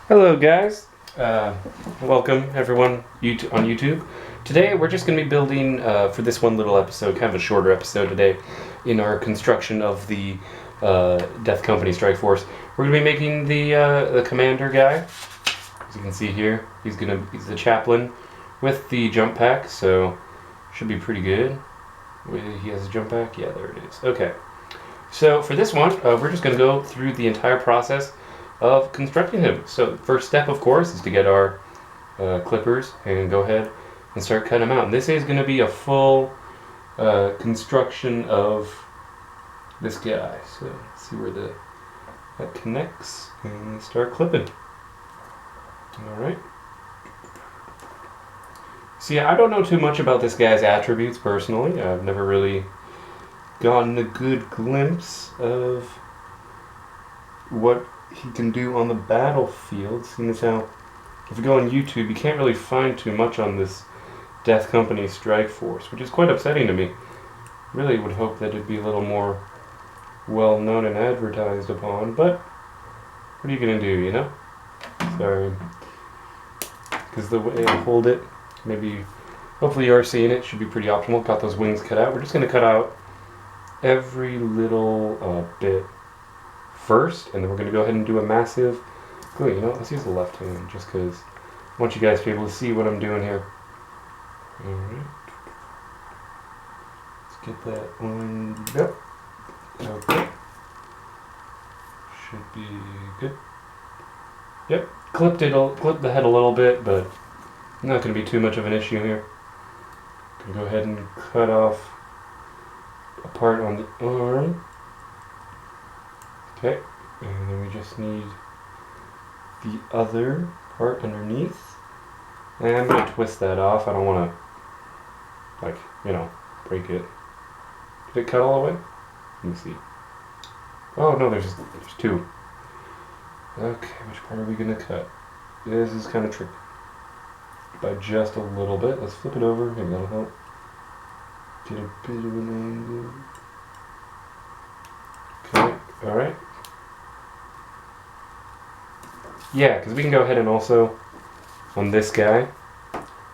Hello guys, welcome everyone on YouTube. Today we're just going to be building, for this one little episode, kind of a shorter episode today, in our construction of the Death Company Strike Force. We're going to be making the commander guy. As you can see here, he's the Chaplin with the jump pack, so should be pretty good. He has a jump pack? Yeah, there it is. Okay, so for this one, we're just going to go through the entire process of constructing him. So first step, of course, is to get our clippers and go ahead and start cutting them out. And this is going to be a full construction of this guy. So let's see where that connects and start clipping. All right. See, I don't know too much about this guy's attributes personally. I've never really gotten a good glimpse of what he can do on the battlefield, seeing as how, if you go on YouTube, you can't really find too much on this Death Company Strike Force, which is quite upsetting to me. Really would hope that it'd be a little more well known and advertised upon, but what are you gonna do, you know? Sorry. Because the way I hold it, maybe, hopefully you are seeing it, should be pretty optimal. Got those wings cut out. We're just gonna cut out every little bit first, and then we're going to go ahead and do a massive glue. You know, let's use the left hand just because I want you guys to be able to see what I'm doing here. Alright. Let's get that one up. Okay. Should be good. Yep. Clipped the head a little bit, but not going to be too much of an issue here. Can go ahead and cut off a part on the arm. Okay, and then we just need the other part underneath. And I'm going to twist that off. I don't want to, like, you know, break it. Did it cut all the way? Let me see. Oh, no, there's two. Okay, which part are we going to cut? This is kind of tricky. By just a little bit. Let's flip it over. Maybe that'll help. Get a bit of an angle. Okay, alright. Yeah, because we can go ahead and also, on this guy,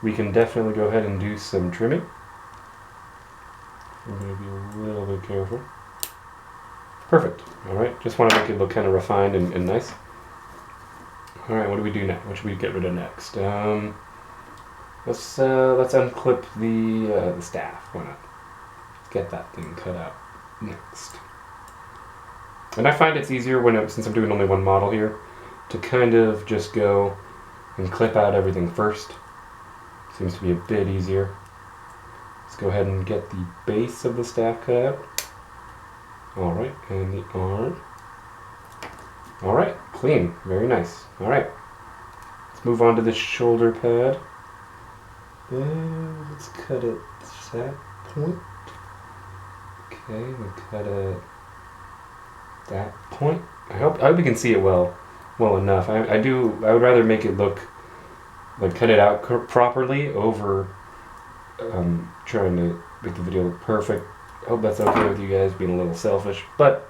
we can definitely go ahead and do some trimming. I'm going to be a little bit careful. Perfect. Alright, just want to make it look kind of refined and nice. Alright, what do we do next? What should we get rid of next? Let's unclip the staff. Why not? Get that thing cut out next. And I find it's easier since I'm doing only one model here, to kind of just go and clip out everything first. Seems to be a bit easier. Let's go ahead and get the base of the staff cut out. Alright, and the arm. Alright, clean. Very nice. Alright. Let's move on to the shoulder pad. Let's cut it at that point. Okay, we cut it at that point. I hope you can see it well enough. I would rather make it look like cut it out properly over trying to make the video look perfect. I hope that's okay with you guys, being a little selfish, but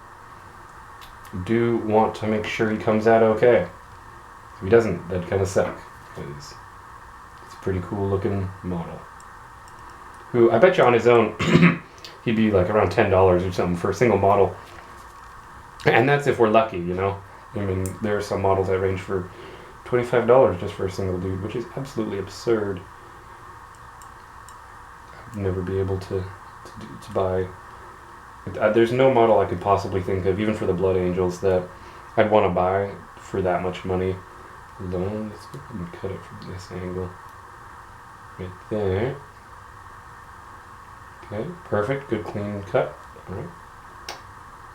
do want to make sure he comes out okay. If he doesn't, that'd kind of suck, because it's a pretty cool looking model. Who, I bet you on his own, he'd be like around $10 or something for a single model. And that's if we're lucky, you know? I mean, there are some models that range for $25 just for a single dude, which is absolutely absurd. I'd never be able to buy. There's no model I could possibly think of, even for the Blood Angels, that I'd want to buy for that much money alone. Let's go ahead and cut it from this angle. Right there. Okay, perfect. Good clean cut. Alright.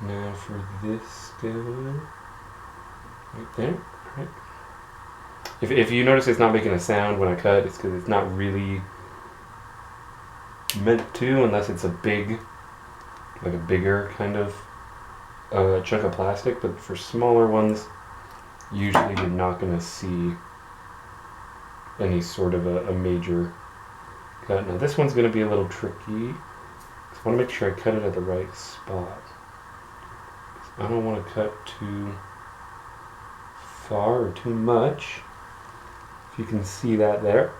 Now for this guy. Right there. Right. If you notice it's not making a sound when I cut, it's because it's not really meant to, unless it's a bigger kind of chunk of plastic. But for smaller ones, usually you're not going to see any sort of a major cut. Now this one's going to be a little tricky. I want to make sure I cut it at the right spot. I don't want to cut too far or too much. If you can see that there.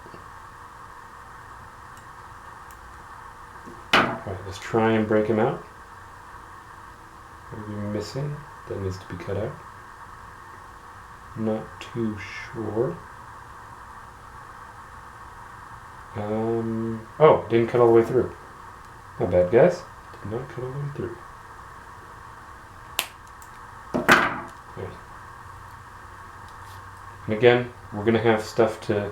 Alright, let's try and break him out. What are we missing? That needs to be cut out. Not too sure. Oh, didn't cut all the way through. Not bad, guys. Did not cut all the way through. Okay. And again, we're going to have stuff to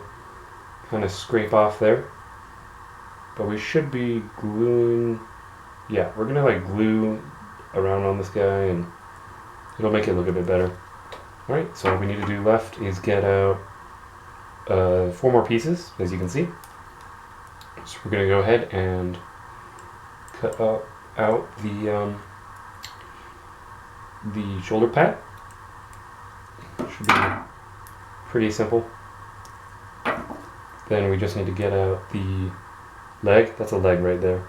kind of scrape off there. But we should be gluing... Yeah, we're going to like glue around on this guy and it'll make it look a bit better. Alright, so what we need to do left is get out 4 more pieces, as you can see. So we're going to go ahead and cut out the shoulder pad. Should be pretty simple. Then we just need to get out the leg. That's a leg right there.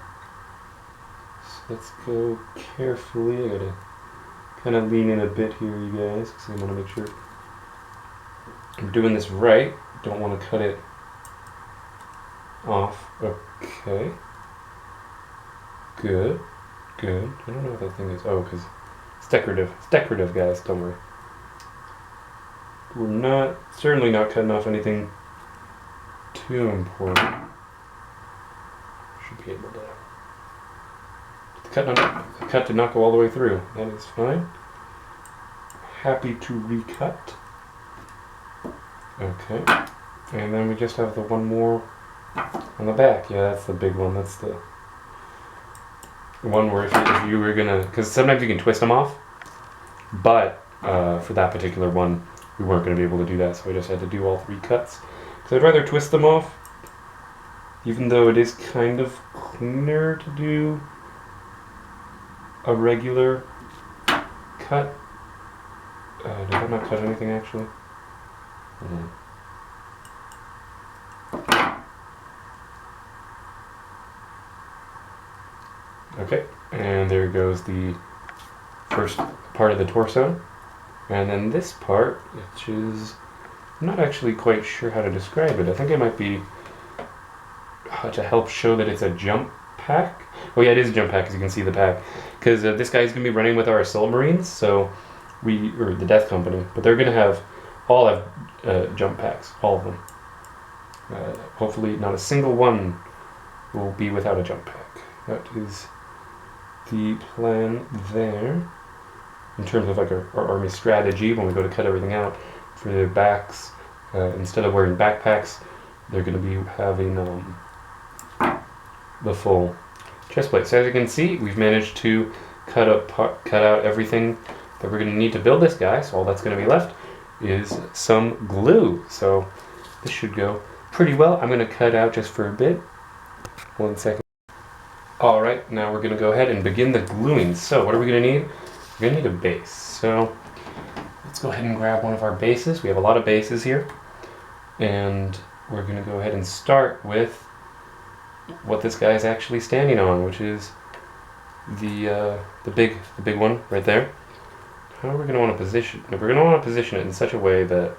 So let's go carefully. I gotta kind of lean in a bit here, you guys, because I want to make sure I'm doing this right. Don't want to cut it off. Okay. Good. Good. I don't know what that thing is. Oh, because it's decorative. It's decorative, guys. Don't worry. We're certainly not cutting off anything too important. Should be able to. The cut did not go all the way through. That is fine. Happy to recut. Okay. And then we just have the one more on the back. Yeah, that's the big one. That's the one where if you were gonna, because sometimes you can twist them off, but for that particular one, we weren't gonna be able to do that, so I just had to do all 3 cuts. So I'd rather twist them off, even though it is kind of cleaner to do a regular cut. Did I not cut anything actually? Okay, and there goes the first part of the torso. And then this part, which is, I'm not actually quite sure how to describe it. I think it might be to help show that it's a jump pack. Oh yeah, it is a jump pack, as you can see the pack. Because this guy's going to be running with our Assault Marines, so or the Death Company, but they're going to all have jump packs, all of them. Hopefully not a single one will be without a jump pack. That is the plan there. In terms of like our army strategy, when we go to cut everything out for their backs, instead of wearing backpacks, they're going to be having the full chest plate. So as you can see, we've managed to cut out everything that we're going to need to build this guy. So all that's going to be left is some glue. So this should go pretty well. I'm going to cut out just for a bit. 1 second. All right, now we're going to go ahead and begin the gluing. So what are we going to need? We're going to need a base. So let's go ahead and grab one of our bases. We have a lot of bases here. And we're going to go ahead and start with what this guy is actually standing on, which is the big one right there. How are we going to want to position it? We're going to want to position it in such a way that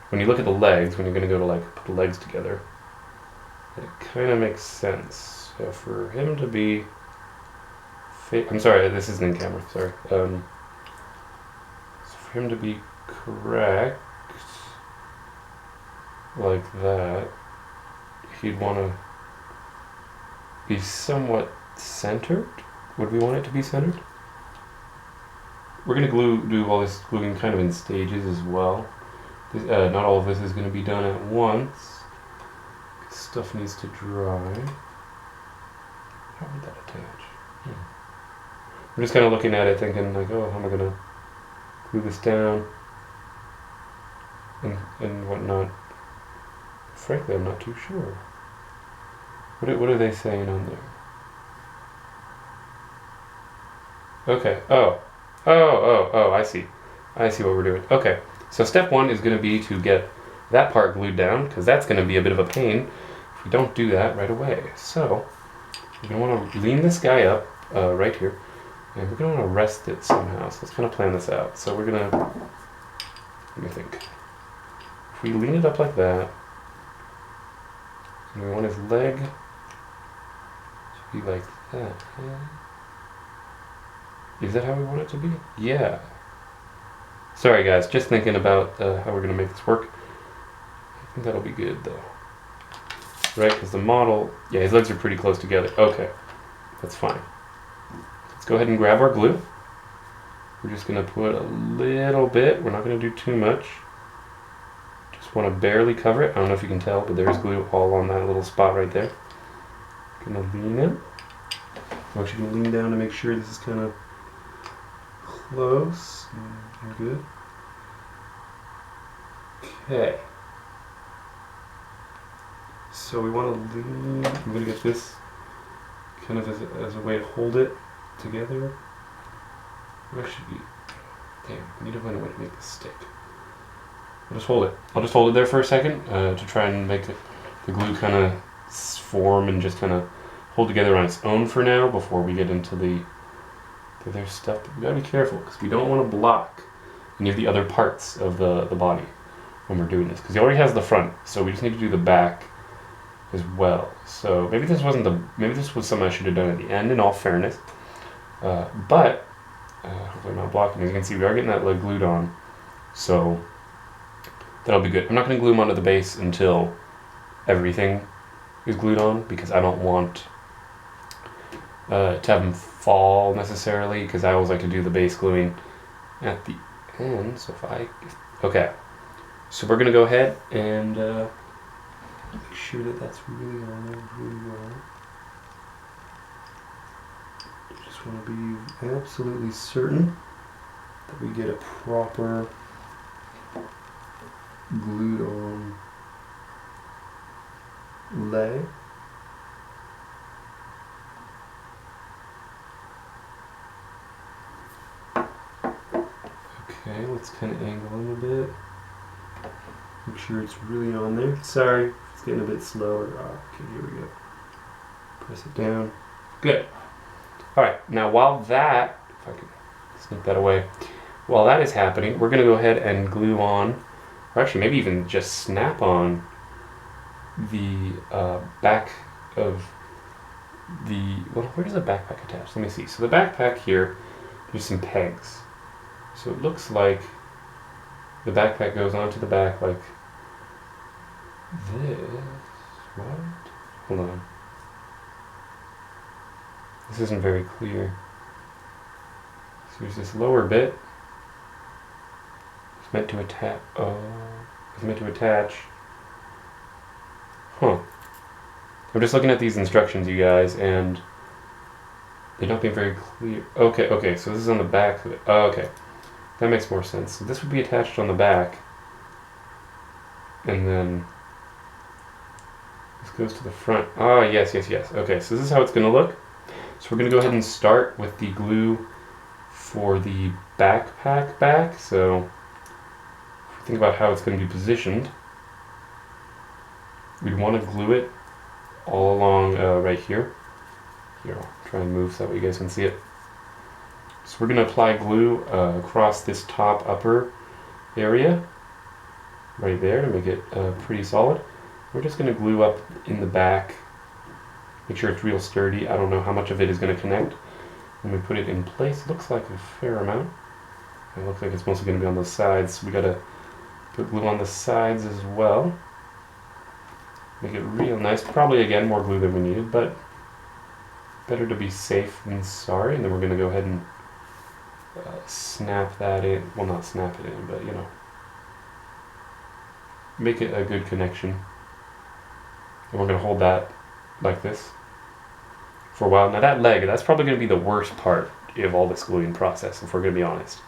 when you look at the legs, when you're going to go to like put the legs together, it kind of makes sense. So for him to be, I'm sorry, this isn't in camera. Sorry. So for him to be correct, like that, he'd want to be somewhat centered. Would we want it to be centered? We're going to do all this gluing kind of in stages as well. Not all of this is going to be done at once. Stuff needs to dry. How would that attach? I'm just kind of looking at it thinking like, oh, how am I going to glue this down and whatnot. Frankly, I'm not too sure. What are they saying on there? Okay. Oh, I see. I see what we're doing. Okay. So step 1 is going to be to get that part glued down, because that's going to be a bit of a pain if we don't do that right away. So we're going to want to lean this guy up right here, and we're going to want to rest it somehow. So let's kind of plan this out. So we're going to Let me think. If we lean it up like that, and we want his leg to be like that. Is that how we want it to be? Yeah. Sorry guys, just thinking about how we're going to make this work. I think that'll be good though. Right, because the model, yeah, his legs are pretty close together. Okay, that's fine. Let's go ahead and grab our glue. We're just going to put a little bit. We're not going to do too much. Just want to barely cover it. I don't know if you can tell, but there's glue all on that little spot right there. Going to lean in. I'm actually going to lean down to make sure this is kind of close and good. Okay. So we want to lean. I'm going to get this kind of as a way to hold it together. Where should we? Damn, I need to find a way to make this stick. I'll just hold it. I'll just hold it there for a second to try and make the glue kind of form and just kind of hold together on its own for now before we get into the other stuff. But we gotta be careful because we don't want to block any of the other parts of the body when we're doing this, because he already has the front, so we just need to do the back as well. So maybe this wasn't maybe this was something I should have done at the end, in all fairness. But hopefully I'm not blocking. As you can see, we are getting that leg glued on, so that'll be good. I'm not going to glue him onto the base until everything is glued on, because I don't want to have him fall necessarily, because I always like to do the base gluing at the end. So okay, so we're going to go ahead and make sure that that's really on there really well. Just want to be absolutely certain that we get a proper glued on lay. Okay, let's kind of angle him a bit. Make sure it's really on there. Sorry, it's getting a bit slower. Okay, here we go. Press it down. Good. Alright, now while that, if I can sneak that away, while that is happening, we're going to go ahead and glue on, or actually maybe even just snap on the back of the, well, where does the backpack attach? Let me see. So the backpack here, there's some pegs. So it looks like the backpack goes onto the back like this. What? Hold on. This isn't very clear. So there's this lower bit. It's meant to attach. Oh, it's meant to attach. Huh. I'm just looking at these instructions, you guys, and they're not being very clear. Okay, so this is on the back of it. Oh, okay. That makes more sense. So this would be attached on the back, and then this goes to the front. Oh, yes. Okay, so this is how it's going to look. So we're going to go ahead and start with the glue for the backpack back. So if we think about how it's going to be positioned, we'd want to glue it all along right here. Here, I'll try and move so that way you guys can see it. So we're going to apply glue across this top upper area right there to make it pretty solid. We're just going to glue up in the back, make sure it's real sturdy. I don't know how much of it is going to connect when we put it in place. It looks like a fair amount. It looks like it's mostly going to be on the sides. We got to put glue on the sides as well. Make it real nice. Probably again more glue than we needed, but better to be safe than sorry. And then we're going to go ahead and snap that in. Well, not snap it in, but you know, make it a good connection. And we're going to hold that like this for a while. Now that leg, that's probably going to be the worst part of all this gluing process, if we're going to be honest.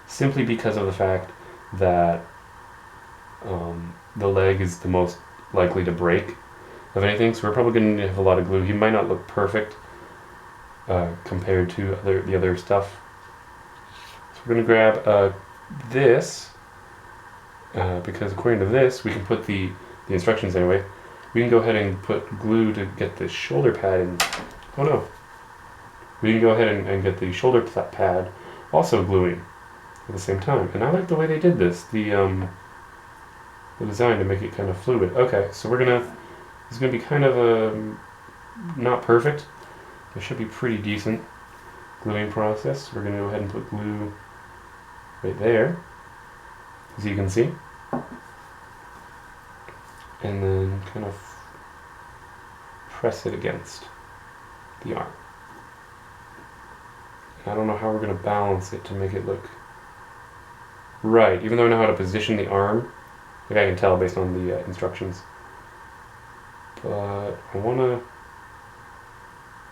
Simply because of the fact that the leg is the most likely to break of anything. So we're probably going to have a lot of glue. He might not look perfect compared to the other stuff. So we're going to grab this, because according to this, we can put the instructions anyway. We can go ahead and put glue to get the shoulder pad in. Oh no. We can go ahead and get the shoulder pad also gluing at the same time. And I like the way they did this, the design to make it kind of fluid. Okay, so it's gonna be kind of a, not perfect. It should be pretty decent gluing process. We're gonna go ahead and put glue right there, as you can see. And then kind of press it against the arm. I don't know how we're going to balance it to make it look right, even though I know how to position the arm. Like I can tell based on the instructions. But I want to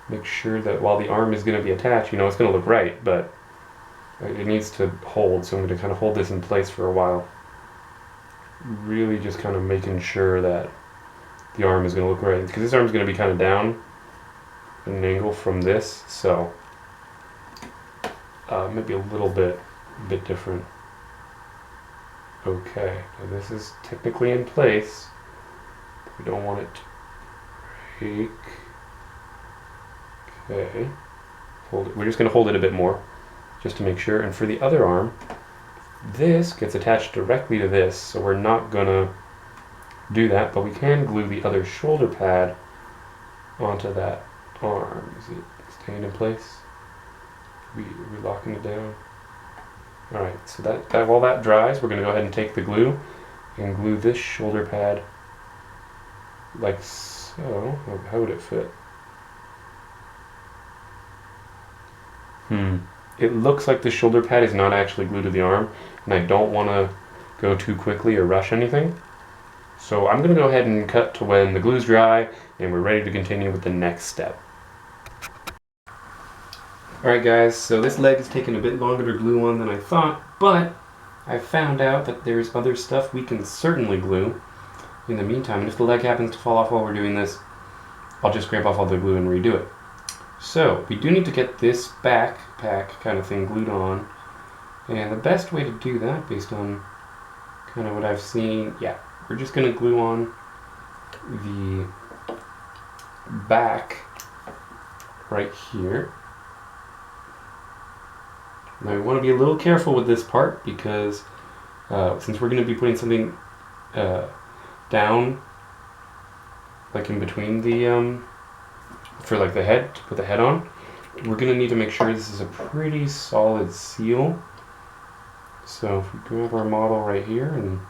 make sure that while the arm is going to be attached, you know, it's going to look right, but it needs to hold, so I'm going to kind of hold this in place for a while. Really just kind of making sure that the arm is going to look right, because this arm is going to be kind of down at an angle from this, so maybe a little bit different. Okay, now this is technically in place. We don't want it to break. Okay, hold it. We're just going to hold it a bit more, just to make sure. And for the other arm, this gets attached directly to this, so we're not going to do that, but we can glue the other shoulder pad onto that arm. Is it staying in place? Are we locking it down? Alright, so that while that dries, we're going to go ahead and take the glue and glue this shoulder pad like so. How would it fit? It looks like the shoulder pad is not actually glued to the arm, and I don't want to go too quickly or rush anything. So I'm going to go ahead and cut to when the glue's dry and we're ready to continue with the next step. Alright guys, so this leg is taking a bit longer to glue on than I thought, but I found out that there's other stuff we can certainly glue in the meantime, and if the leg happens to fall off while we're doing this, I'll just scrape off all the glue and redo it. So, we do need to get this backpack kind of thing glued on, and the best way to do that, based on kind of what I've seen, yeah, we're just going to glue on the back right here. Now we want to be a little careful with this part because since we're going to be putting something down, like in between the, for like the head, to put the head on, we're going to need to make sure this is a pretty solid seal. So if we grab our model right here and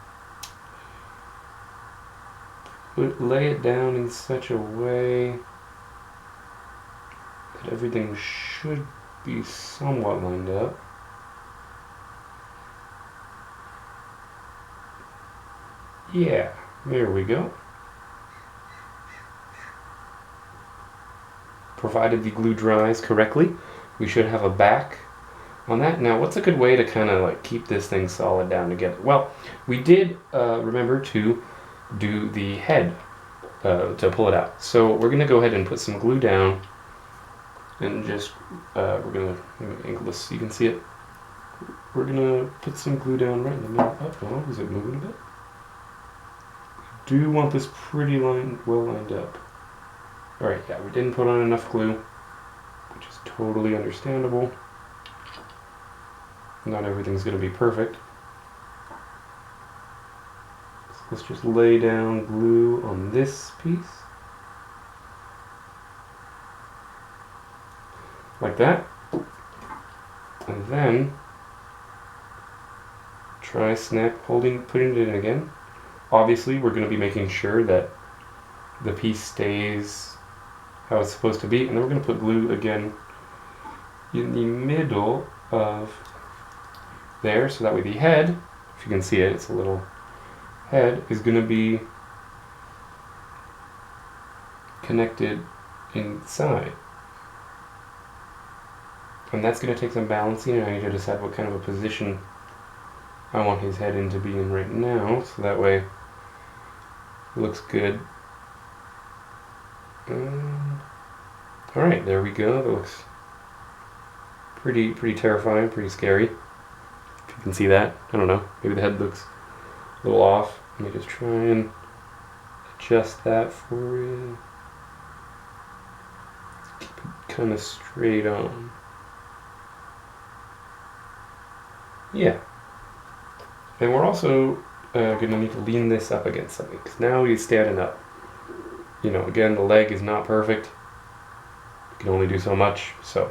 lay it down in such a way that everything should be somewhat lined up. Yeah, there we go. Provided the glue dries correctly, we should have a back on that. Now, what's a good way to kind of like keep this thing solid down together? Well, we did remember to do the head to pull it out. So we're going to go ahead and put some glue down and just, we're going to angle this so you can see it. We're going to put some glue down right in the middle. Oh, is it moving a bit? We do want this pretty well lined up. Alright, yeah, we didn't put on enough glue, which is totally understandable. Not everything's going to be perfect. So let's just lay down glue on this piece. Like that. And then try putting it in again. Obviously, we're going to be making sure that the piece stays how it's supposed to be, and then we're going to put glue again in the middle of there, so that way the head, if you can see it, it's a little head, is going to be connected inside. And that's going to take some balancing, and I need to decide what kind of a position I want his head in to be in right now, so that way it looks good. Alright, there we go. That looks pretty terrifying, pretty scary. If you can see that. I don't know. Maybe the head looks a little off. Let me just try and adjust that for you. Keep it kind of straight on. Yeah. And we're also going to need to lean this up against something, because now he's standing up. You know, again, the leg is not perfect. You can only do so much, so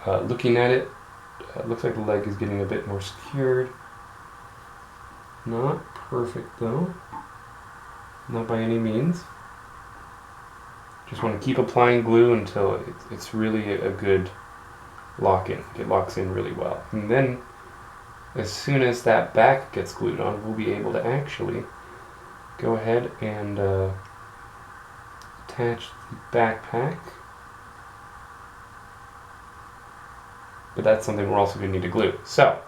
looking at it, looks like the leg is getting a bit more secured. Not perfect though, not by any means. Just want to keep applying glue until it's really a good lock-in. It locks in really well. And then, as soon as that back gets glued on, we'll be able to actually go ahead and attach the backpack. But that's something we're also going to need to glue. So,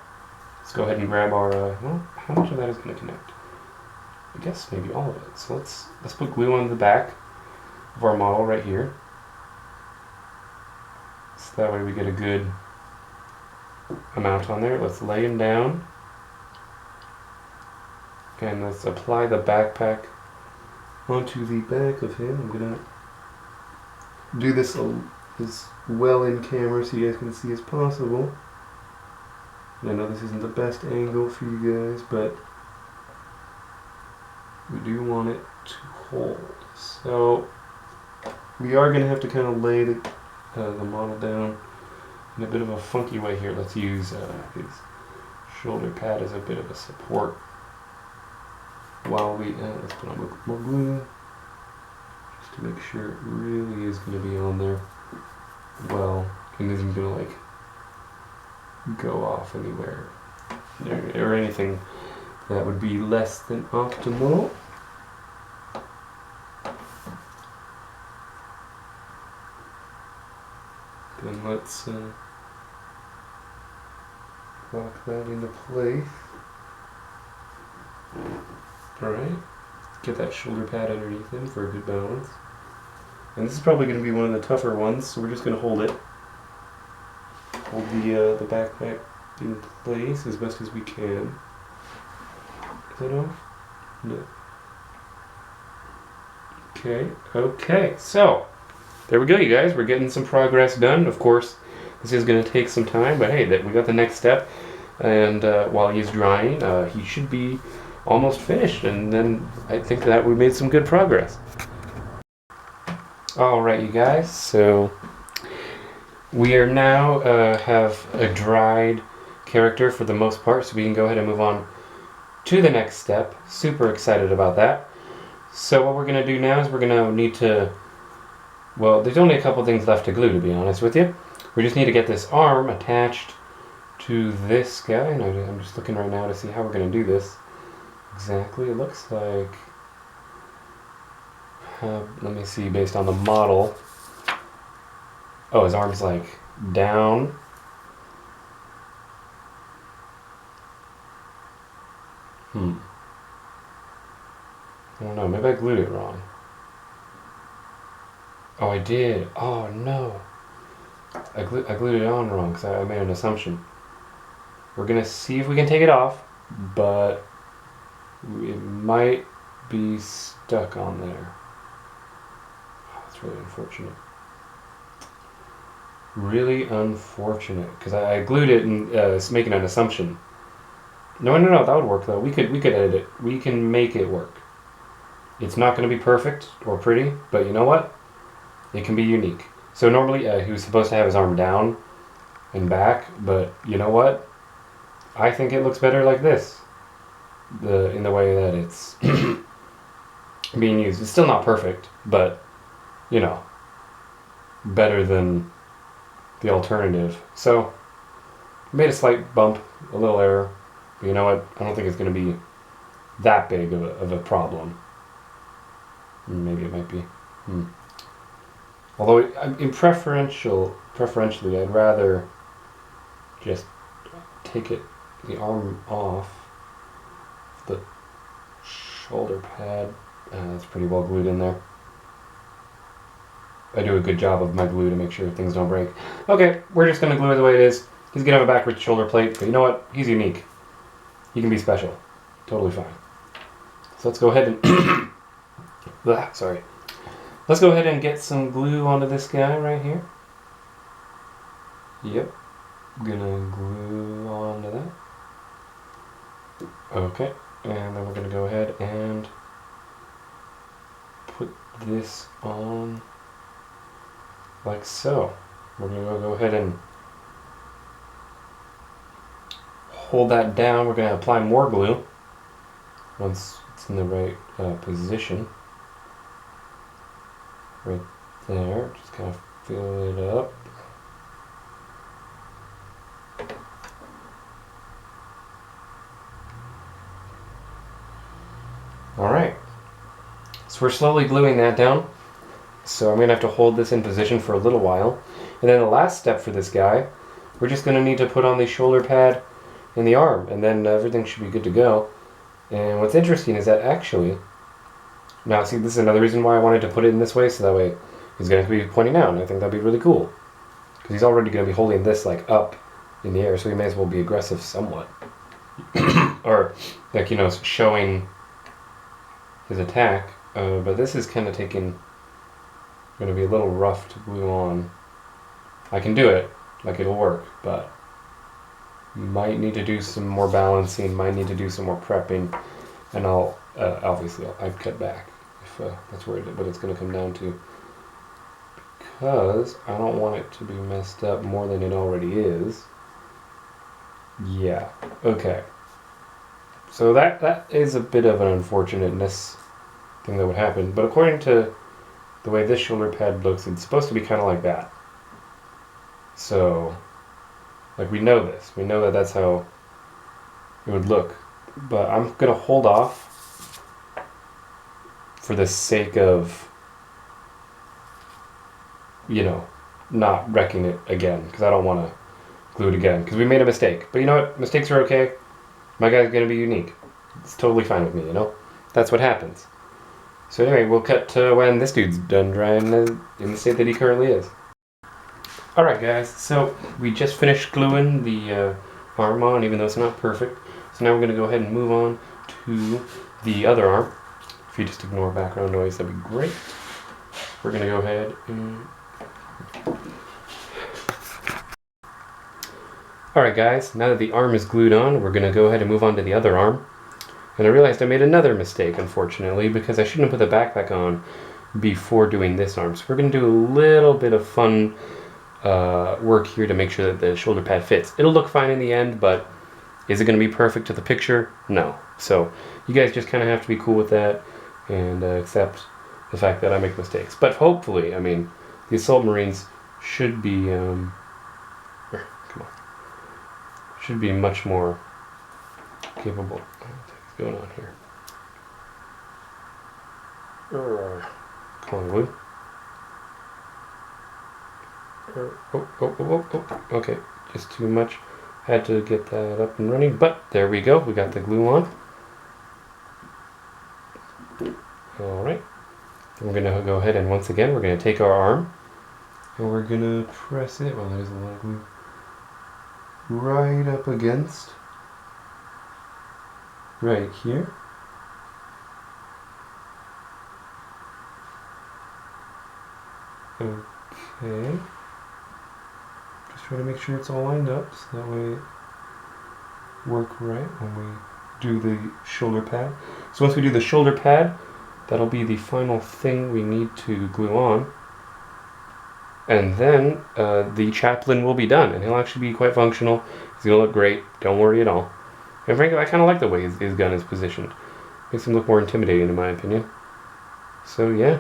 let's go ahead and grab our, well, how much of that is going to connect? I guess maybe all of it. So let's put glue on the back of our model right here. So that way we get a good amount on there. Let's lay him down. And let's apply the backpack onto the back of him. I'm going to do this as well in camera so you guys can see as possible. I know this isn't the best angle for you guys, but we do want it to hold. So we are going to have to kind of lay the model down in a bit of a funky way here. Let's use his shoulder pad as a bit of a support while we let's put on more glue just to make sure it really is going to be on there well and isn't going to like go off anywhere or anything that would be less than optimal. Then let's lock that into place. Alright, get that shoulder pad underneath him for a good balance. And this is probably going to be one of the tougher ones, so we're just going to hold it. Hold the backpack in place as best as we can. Is that off? No. Okay, so there we go, you guys. We're getting some progress done. Of course, this is going to take some time, but hey, we got the next step. And while he's drying, he should be almost finished. And then I think that we made some good progress. Alright, you guys, so we are now have a dried character for the most part, so we can go ahead and move on to the next step. Super excited about that. So what we're going to do now is we're going to need to, well, there's only a couple things left to glue, to be honest with you. We just need to get this arm attached to this guy, and I'm just looking right now to see how we're going to do this. Exactly, it looks like, let me see, based on the model. Oh, his arm's like down. I don't know, maybe I glued it wrong. Oh, I did. Oh, no. I glued it on wrong because I made an assumption. We're going to see if we can take it off, but it might be stuck on there. Oh, that's really unfortunate. Really unfortunate because I glued it and it's making an assumption. No, that would work though. We could edit it. We can make it work. It's not going to be perfect or pretty, but you know what? It can be unique. So normally he was supposed to have his arm down and back, but you know what? I think it looks better like this. In the way that it's being used. It's still not perfect, but you know, better than the alternative. So made a slight bump, a little error, but you know what? I don't think it's going to be that big of a problem. Maybe it might be. Although in preferentially, I'd rather just take the arm off the shoulder pad. That's pretty well glued in there. I do a good job of my glue to make sure things don't break. Okay, we're just going to glue it the way it is. He's going to have a backwards shoulder plate, but you know what? He's unique. He can be special. Totally fine. So let's go ahead and... sorry. Let's go ahead and get some glue onto this guy right here. Yep. gonna glue onto that. Okay, and then we're gonna go ahead and put this on like so. We're gonna go ahead and hold that down. We're gonna apply more glue once it's in the right position. Right there, just kind of fill it up. Alright, so we're slowly gluing that down. So I'm going to have to hold this in position for a little while. And then the last step for this guy, we're just going to need to put on the shoulder pad and the arm, and then everything should be good to go. And what's interesting is that actually, now see, this is another reason why I wanted to put it in this way, so that way he's going to be pointing down. I think that'd be really cool. Because he's already going to be holding this like up in the air, so he may as well be aggressive somewhat. Or, like, you know, showing his attack. But this is kind of going to be a little rough to glue on. I can do it, like it'll work, but might need to do some more balancing, might need to do some more prepping, and I'll I'd cut back if that's what it's going to come down to, because I don't want it to be messed up more than it already is. Yeah, okay. So that is a bit of an unfortunateness thing that would happen, but according to the way this shoulder pad looks, it's supposed to be kind of like that. So, like, we know this. We know that that's how it would look. But I'm going to hold off for the sake of, you know, not wrecking it again, because I don't want to glue it again, because we made a mistake. But you know what? Mistakes are okay. My guy's going to be unique. It's totally fine with me, you know? That's what happens. So anyway, we'll cut to when this dude's done drying in the state that he currently is. Alright guys, so we just finished gluing the arm on, even though it's not perfect. So now we're going to go ahead and move on to the other arm. If you just ignore background noise, that'd be great. We're going to go ahead and... Alright guys, now that the arm is glued on, we're going to go ahead and move on to the other arm. And I realized I made another mistake, unfortunately, because I shouldn't have put the backpack on before doing this arm. So we're going to do a little bit of fun work here to make sure that the shoulder pad fits. It'll look fine in the end, but is it going to be perfect to the picture? No. So you guys just kind of have to be cool with that and accept the fact that I make mistakes. But hopefully, I mean, the Assault Marines should be should be much more capable. What's going on here? Come on, glue. Oh, okay, just too much. Had to get that up and running, but there we go. We got the glue on. Alright. We're going to go ahead and once again, we're going to take our arm and we're going to press it. Well, there's a lot of glue. Right up against. Right here. Okay. Try to make sure it's all lined up so that way it work right when we do the shoulder pad. So once we do the shoulder pad, that'll be the final thing we need to glue on. And then the Chaplin will be done, and he'll actually be quite functional. He's going to look great, don't worry at all. And frankly, I kind of like the way his gun is positioned. Makes him look more intimidating in my opinion. So yeah.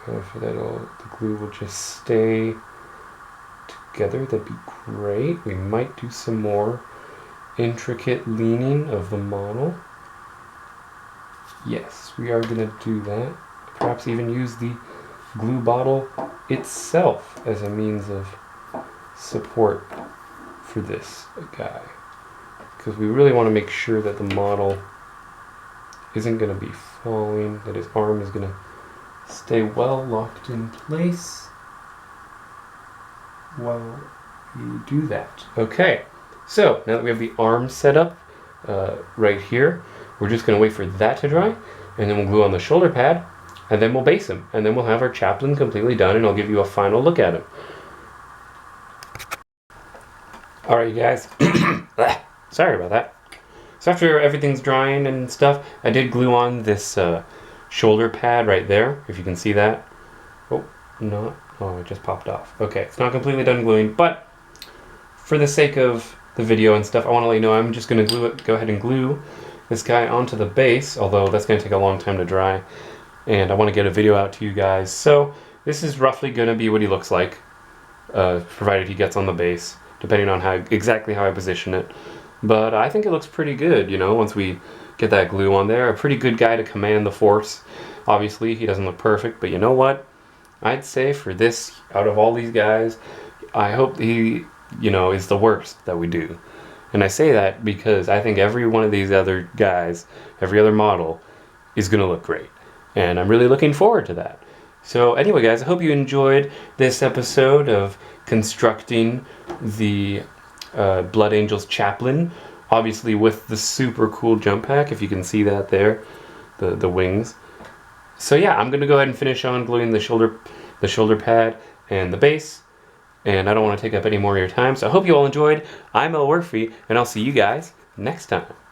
For that, the glue will just stay together. That'd be great. We might do some more intricate leaning of the model. Yes, we are going to do that. Perhaps even use the glue bottle itself as a means of support for this guy, because we really want to make sure that the model isn't going to be falling, that his arm is going to stay well locked in place while you do that. Okay, so now that we have the arm set up right here, we're just going to wait for that to dry, and then we'll glue on the shoulder pad, and then we'll base him, and then we'll have our Chaplin completely done, and I'll give you a final look at him. Alright, you guys. Sorry about that. So after everything's drying and stuff, I did glue on this shoulder pad right there, if you can see that. Oh, no. Oh, it just popped off. Okay, it's not completely done gluing, but for the sake of the video and stuff, I want to let you know I'm just going to go ahead and glue this guy onto the base, although that's going to take a long time to dry. And I want to get a video out to you guys. So this is roughly going to be what he looks like, provided he gets on the base, depending on exactly how I position it. But I think it looks pretty good, you know, once we get that glue on there. A pretty good guy to command the force. Obviously, he doesn't look perfect, but you know what? I'd say for this, out of all these guys, I hope he, you know, is the worst that we do. And I say that because I think every one of these other guys, every other model, is going to look great. And I'm really looking forward to that. So anyway, guys, I hope you enjoyed this episode of constructing the Blood Angels Chaplin. Obviously with the super cool jump pack, if you can see that there, the wings. So yeah, I'm going to go ahead and finish on gluing the shoulder pad and the base. And I don't want to take up any more of your time. So I hope you all enjoyed. I'm Elwirfy, and I'll see you guys next time.